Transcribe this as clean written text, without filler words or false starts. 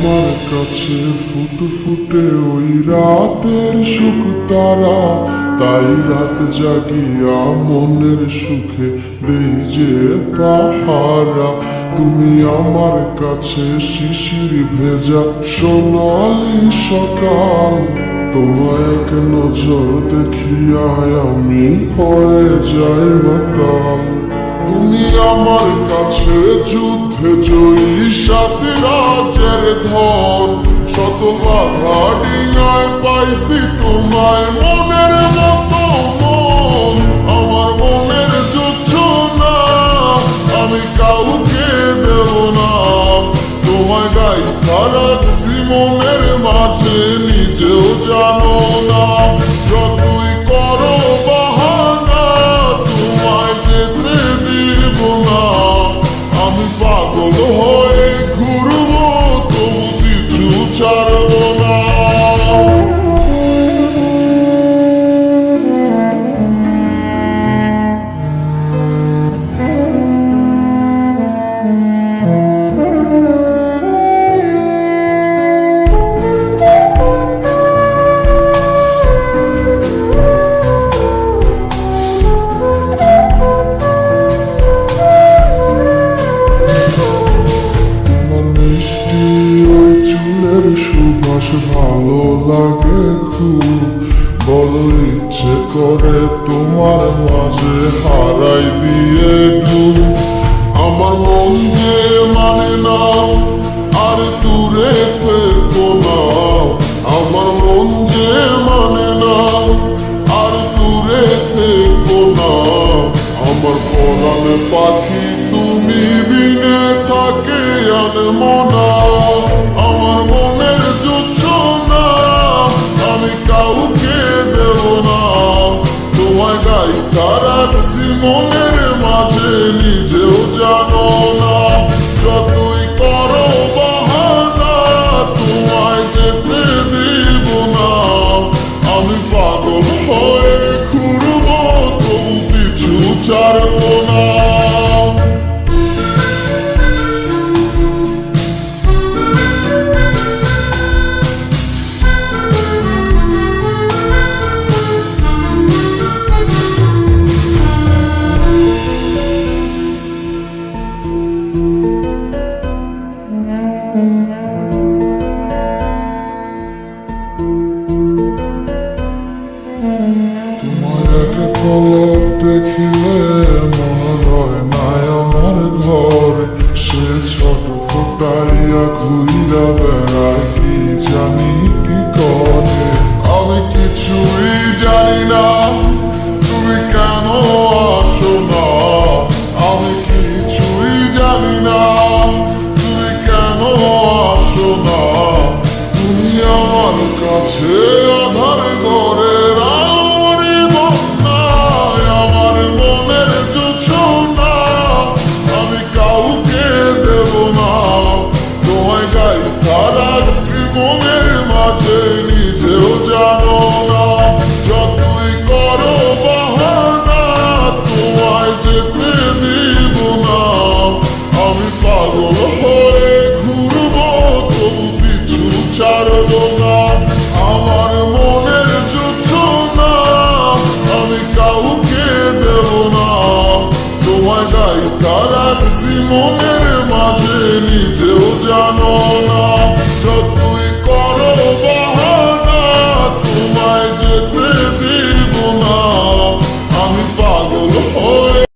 আমার কাছে ফুটে ফুটে ওই রাতের সুখ তারা, তাই রাত জাগিয়া মনের সুখে দেই যে পাহারা। তুমি আমার কাছে শিশির ভেজা সোনালি সকাল, তোমায় এক নজর দেখিয়ায় আমি হয়ে যাই মাতাল। তুমি আমার কাছে যুদ্ধে জয়ী সাত রাজের ধন, শত বাধা ডিঙায় পাইছি তোমায় মনের মতো মন। আমার মনের যুদ্ধ না আমি কাউকে দেব না, তোমায় গাইথা রাখছি মনের মাঝে নিজেও জানো না। যতই করো বাহানা তোমায় যেতে দিব না, আমি পাগল হয়ে ঘুরবো তবু কিছু ছাড়বো না। সুবাস ভালো লাগে খুব, বড় ইচ্ছে করে তোমার মাঝে হারাই দিয়ে ডুব। আমার মন যে মানে না আর দূরে থেকো না, আমার মন যে মানে না আর দূরে থেকো না। আমার পরাণে পাখি তুমি বিনে থাকে আনমনা, আমার মনের যুদ্ধ না আমি কাউকে দেব না। তোমায় গাইথা রাখছি মনের মাঝে নিজেও জানো না। যতই করো বাহানা তোমায় যেতে দিব না, আমি পাগল হয়ে ঘুরবো তবু কিছু ছাড়বো না। তোমায় এক পলক দেখিলে মনে হয় নাই আমার ঘরে, সে ছোট ফোটাইয়া ঘুইরা বেড়ায় কি জানি কি করে। আমি কিছুই জানি না তুমি কেন আসো না, আমি কিছুই জানি না তুমি কেন আসো না। তুমি আমার কাছে